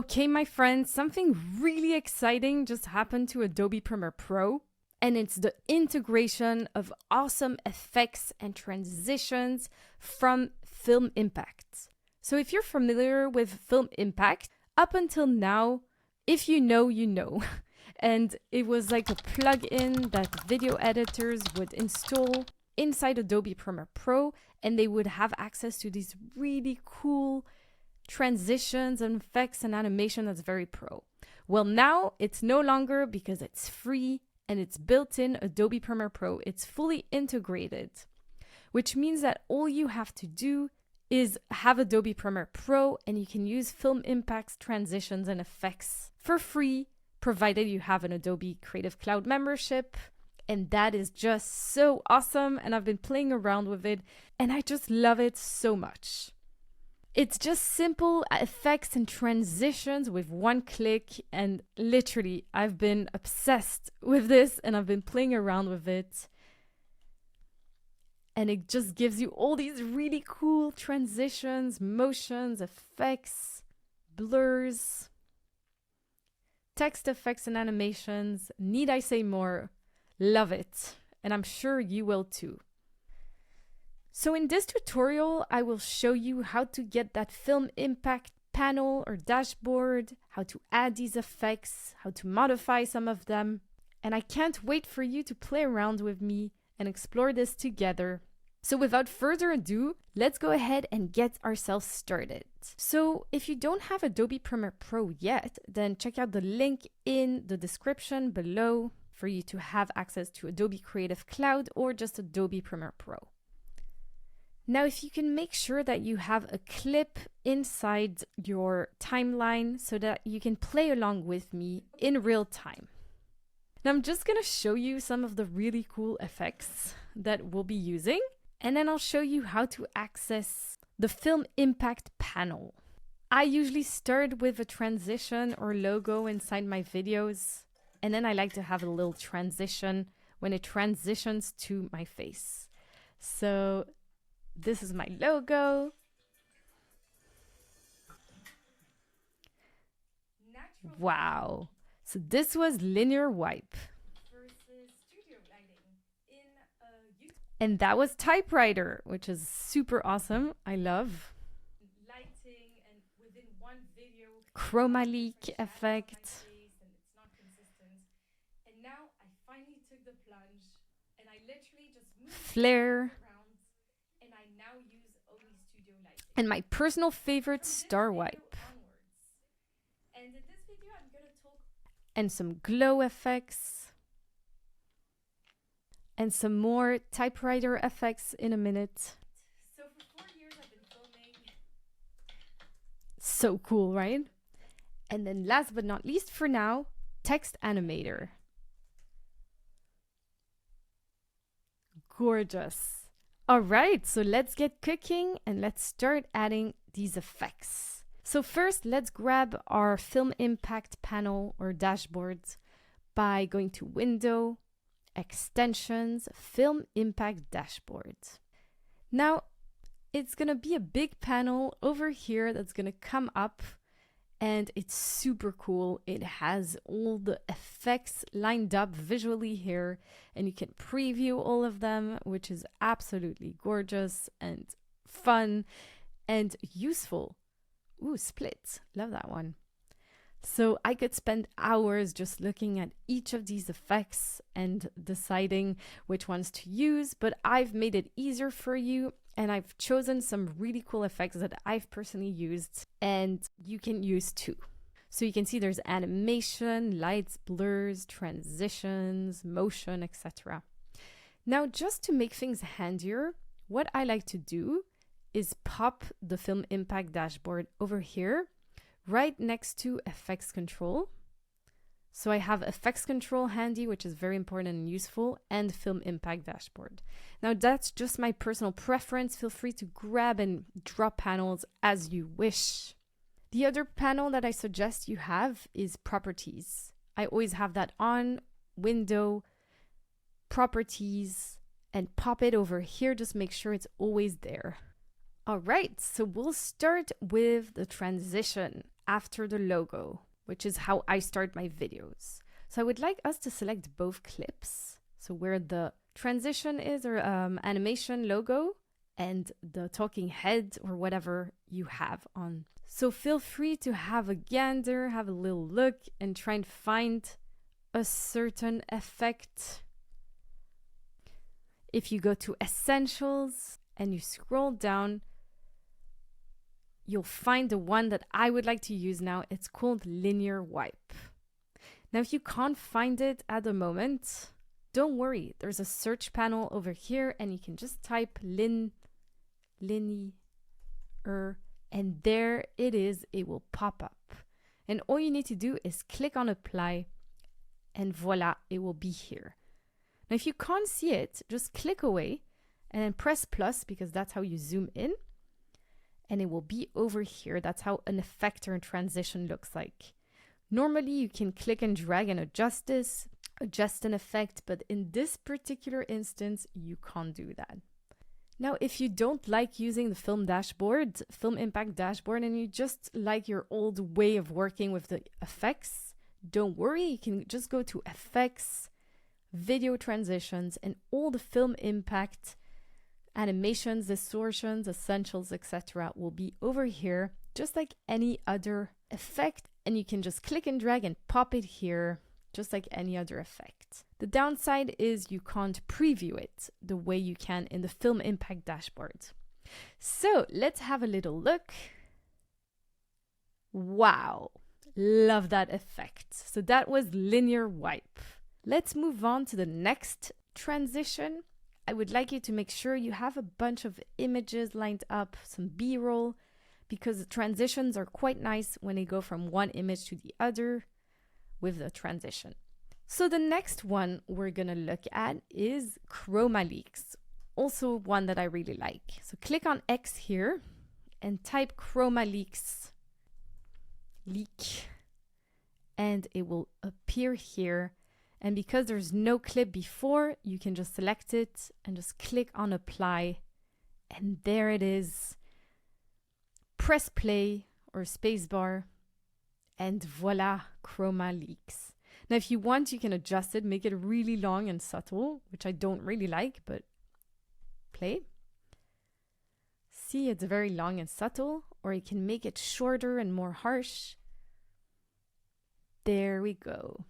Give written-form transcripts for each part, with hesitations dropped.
Okay, my friends, something really exciting just happened to Adobe Premiere Pro, and it's the integration of awesome effects and transitions from Film Impact. So if you're familiar with Film Impact, up until now, if you know, you know. And it was like a plugin that video editors would install inside Adobe Premiere Pro, and they would have access to these really cool transitions and effects and animation that's very pro. Well, now it's no longer, because it's free and it's built in Adobe Premiere Pro. It's fully integrated, which means that all you have to do is have Adobe Premiere Pro and you can use Film Impact's transitions and effects for free, provided you have an Adobe Creative Cloud membership. And that is just so awesome. And I've been playing around with it and I just love it so much. It's just simple effects and transitions with one click, and literally I've been obsessed with this and I've been playing around with it. And it just gives you all these really cool transitions, motions, effects, blurs, text effects and animations. Need I say more? Love it. And I'm sure you will too. So in this tutorial, I will show you how to get that Film Impact panel or dashboard, how to add these effects, how to modify some of them. And I can't wait for you to play around with me and explore this together. So without further ado, let's go ahead and get ourselves started. So if you don't have Adobe Premiere Pro yet, then check out the link in the description below for you to have access to Adobe Creative Cloud or just Adobe Premiere Pro. Now, if you can make sure that you have a clip inside your timeline so that you can play along with me in real time. Now, I'm just going to show you some of the really cool effects that we'll be using, and then I'll show you how to access the Film Impact panel. I usually start with a transition or logo inside my videos, and then I like to have a little transition when it transitions to my face. So this is my logo. Wow. So this was linear wipe. And that was typewriter, which is super awesome. I love. Lighting and within one video, chroma leak effect. And now I finally took the plunge and I literally just moved flare. And I now use only studio lighting. And my personal favorite, star wipe. And in this video, I'm going to talk and some glow effects and some more typewriter effects in a minute. So for 4 years, I've been filming. So cool, right? And then last but not least for now, text animator. Gorgeous. All right, so let's get cooking and let's start adding these effects. So first, let's grab our Film Impact panel or dashboard by going to Window, Extensions, Film Impact Dashboard. Now, it's going to be a big panel over here that's going to come up, and it's super cool. It has all the effects lined up visually here, and you can preview all of them, which is absolutely gorgeous and fun and useful. Ooh, split. Love that one. So I could spend hours just looking at each of these effects and deciding which ones to use, but I've made it easier for you. And I've chosen some really cool effects that I've personally used and you can use too. So you can see there's animation, lights, blurs, transitions, motion, etc. Now, just to make things handier, what I like to do is pop the Film Impact dashboard over here, right next to Effects Control. So I have Effects Control handy, which is very important and useful, and Film Impact Dashboard. Now that's just my personal preference. Feel free to grab and drop panels as you wish. The other panel that I suggest you have is Properties. I always have that on, Window, Properties, and pop it over here. Just make sure it's always there. All right, so we'll start with the transition. after the logo, which is how I start my videos. So I would like us to select both clips. So where the transition is or animation logo and the talking head or whatever you have on. So feel free to have a gander, have a little look and try and find a certain effect. If you go to Essentials and you scroll down, you'll find the one that I would like to use now. It's called Linear Wipe. Now, if you can't find it at the moment, don't worry. There's a search panel over here and you can just type linear, and there it is. It will pop up. And all you need to do is click on apply and voila, it will be here. Now, if you can't see it, just click away and then press plus because that's how you zoom in. And it will be over here. That's how an effect or transition looks like. Normally, you can click and drag and adjust this, adjust an effect, but in this particular instance, you can't do that. Now, if you don't like using the film dashboard, film impact dashboard, and you just like your old way of working with the effects, don't worry, you can just go to effects, video transitions, and all the film impact animations, distortions, essentials, etc. will be over here, just like any other effect. And you can just click and drag and pop it here, just like any other effect. The downside is you can't preview it the way you can in the film impact dashboard. So let's have a little look. Wow, love that effect. So that was linear wipe. Let's move on to the next transition. I would like you to make sure you have a bunch of images lined up, some B-roll, because the transitions are quite nice when they go from one image to the other with the transition. So the next one we're going to look at is chroma leaks, also one that I really like. So click on X here and type chroma leaks, leak, and it will appear here. And because there's no clip before, you can just select it and just click on apply. And there it is. Press play or spacebar and voila, chroma leaks. Now, if you want, you can adjust it, make it really long and subtle, which I don't really like, but play. See, it's very long and subtle, or you can make it shorter and more harsh. There we go.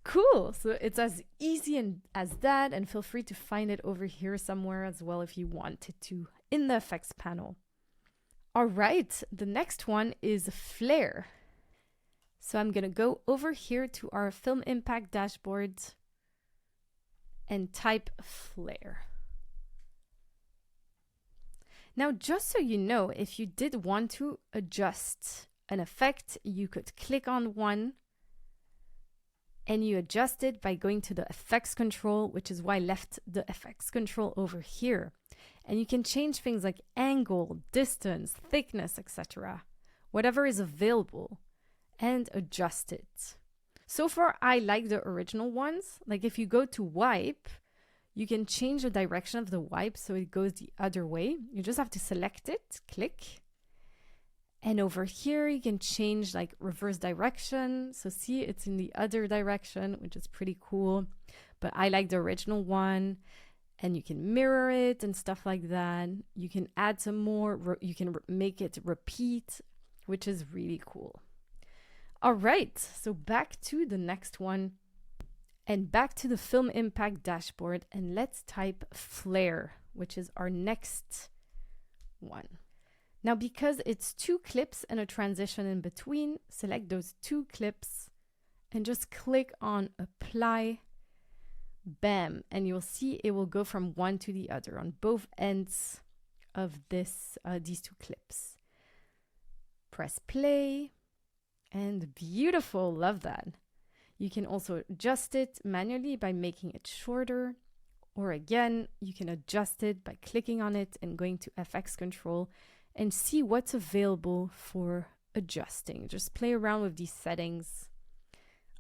Cool. So it's as easy as that, and feel free to find it over here somewhere as well if you wanted to in the effects panel. All right, the next one is flare. So I'm going to go over here to our film impact dashboard and type flare. Now, just so you know, if you did want to adjust an effect, you could click on one and you adjust it by going to the effects control, which is why I left the effects control over here. And you can change things like angle, distance, thickness, etc. Whatever is available, and adjust it. So far, I like the original ones. Like if you go to wipe, you can change the direction of the wipe so it goes the other way. You just have to select it, click. And over here, you can change like reverse direction. So see, it's in the other direction, which is pretty cool. But I like the original one. And you can mirror it and stuff like that. You can add some more. You can make it repeat, which is really cool. All right, so back to the next one. And back to the film impact dashboard. And let's type flare, which is our next one. Now, because it's two clips and a transition in between, select those two clips and just click on apply. Bam, and you'll see it will go from one to the other on both ends of these two clips. Press play, and beautiful, love that. You can also adjust it manually by making it shorter, or again, you can adjust it by clicking on it and going to FX control and see what's available for adjusting. Just play around with these settings.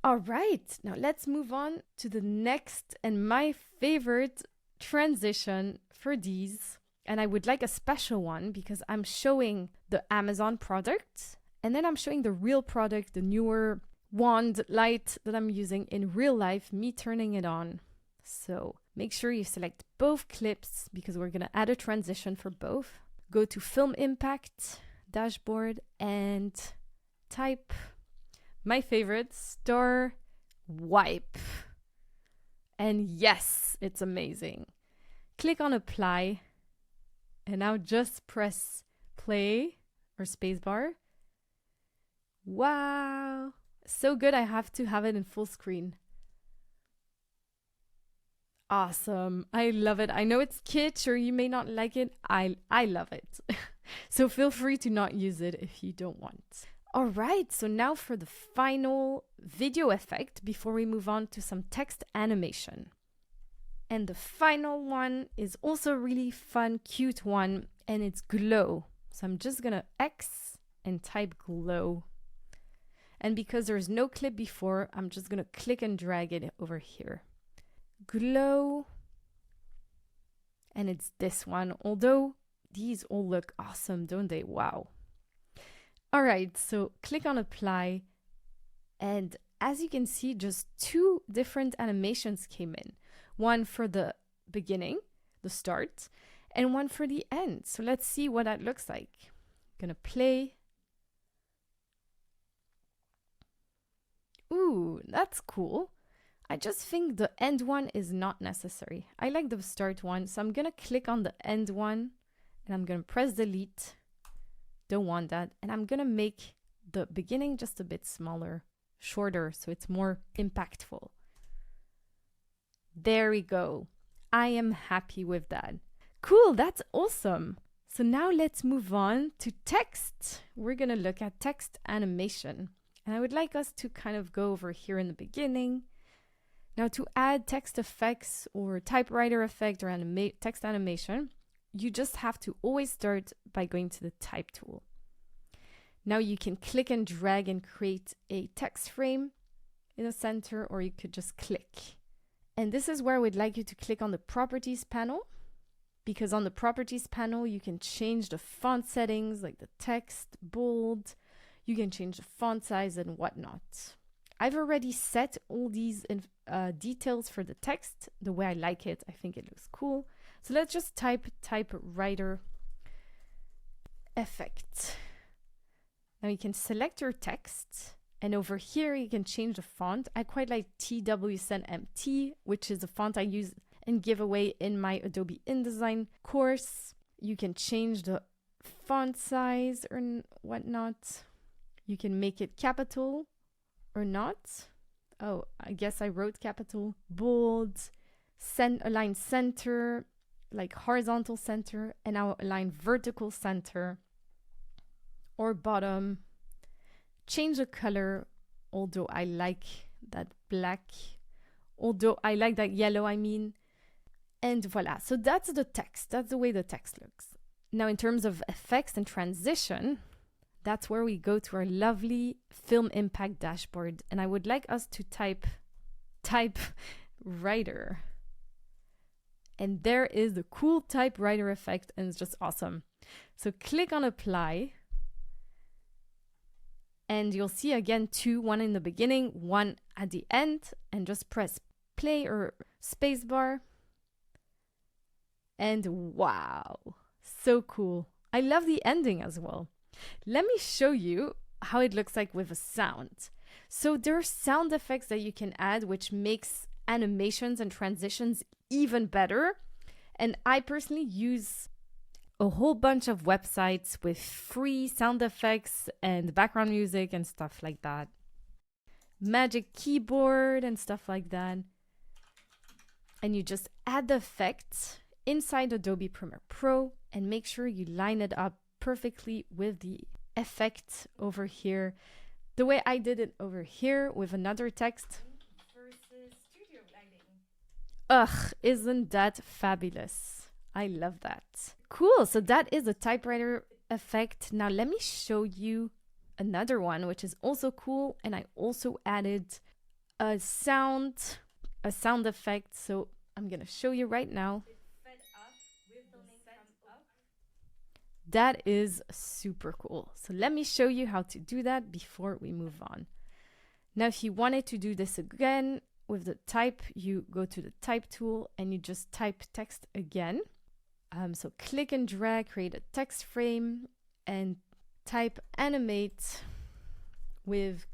All right, now let's move on to the next and my favorite transition for these. And I would like a special one because I'm showing the Amazon product And then I'm showing the real product, the newer wand light that I'm using in real life, me turning it on. So make sure you select both clips because we're gonna add a transition for both. Go to Film Impact, Dashboard, and type my favorite, Star Wipe. And yes, it's amazing. Click on Apply, and now just press play or spacebar. Wow, so good. I have to have it in full screen. Awesome. I love it. I know it's kitsch or you may not like it. I love it. So feel free to not use it if you don't want. All right, so now for the final video effect before we move on to some text animation. And the final one is also a really fun, cute one, and it's glow. So I'm just gonna X and type glow. And because there's no clip before, I'm just gonna click and drag it over here. Glow. And it's this one, although these all look awesome, don't they? Wow. All right, so click on apply. And as you can see, just two different animations came in. One for the beginning, the start, and one for the end. So let's see what that looks like. I'm gonna play. Ooh, that's cool. I just think the end one is not necessary. I like the start one, so I'm gonna click on the end one and I'm gonna press delete. Don't want that. And I'm gonna make the beginning just a bit smaller, shorter, so it's more impactful. There we go. I am happy with that. Cool, that's awesome. So now let's move on to text. We're gonna look at text animation. And I would like us to kind of go over here in the beginning. Now to add text effects or typewriter effect or text animation, you just have to always start by going to the type tool. Now you can click and drag and create a text frame in the center, or you could just click. And this is where I would like you to click on the properties panel, because on the properties panel, you can change the font settings like the text, bold, you can change the font size and whatnot. I've already set all these details for the text the way I like it. I think it looks cool. So let's just type typewriter effect. Now you can select your text, and over here you can change the font. I quite like TWSNMT, which is the font I use and give away in my Adobe InDesign course. You can change the font size or whatnot. You can make it capital or not. Oh, I guess I wrote capital. Bold, align center, like horizontal center, and now align vertical center or bottom. Change the color, although I like that black, although I like that yellow, I mean. And voila, so that's the text. That's the way the text looks. Now in terms of effects and transition, that's where we go to our lovely film impact dashboard. And I would like us to type typewriter. And there is the cool typewriter effect, and it's just awesome. So click on apply. And you'll see again two, one in the beginning, one at the end, and just press play or spacebar. And wow, so cool. I love the ending as well. Let me show you how it looks like with a sound. So there are sound effects that you can add, which makes animations and transitions even better. And I personally use a whole bunch of websites with free sound effects and background music and stuff like that. Magic Keyboard and stuff like that. And you just add the effect inside Adobe Premiere Pro and make sure you line it up perfectly with the effect over here. The way I did it over here with another text. Versus studio lighting. Ugh, isn't that fabulous? I love that. Cool, so that is a typewriter effect. Now let me show you another one, which is also cool. And I also added a sound effect. So I'm gonna show you right now. That is super cool. So let me show you how to do that before we move on. Now, if you wanted to do this again with the type, you go to the type tool and you just type text again. So click and drag, create a text frame and type animate with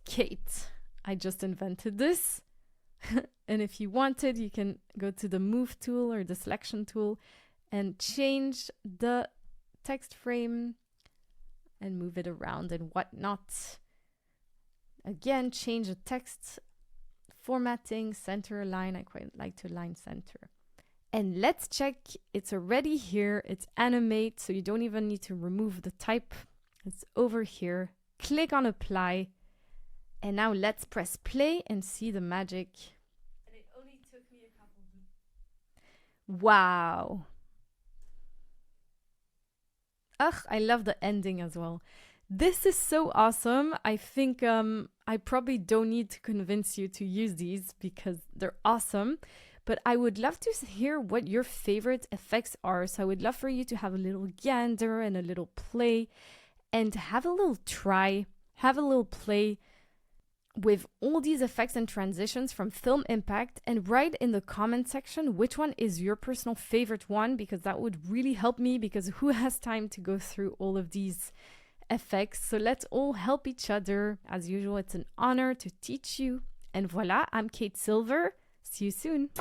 Kate. I just invented this. And if you wanted, you can go to the move tool or the selection tool and change the text frame and move it around and whatnot. Again, change the text formatting, center align. I quite like to align center. And let's check, it's already here. It's animate, so you don't even need to remove the type. It's over here. Click on apply. And now let's press play and see the magic. And it only took me a couple of... Wow. Ugh, I love the ending as well. This is so awesome. I think I probably don't need to convince you to use these because they're awesome. But I would love to hear what your favorite effects are. So I would love for you to have a little gander and a little play and have a little try, have a little play with all these effects and transitions from Film Impact, and write in the comment section which one is your personal favorite one, because that would really help me, because who has time to go through all of these effects? So let's all help each other. As usual, it's an honor to teach you. And voila, I'm Kate Silver. See you soon.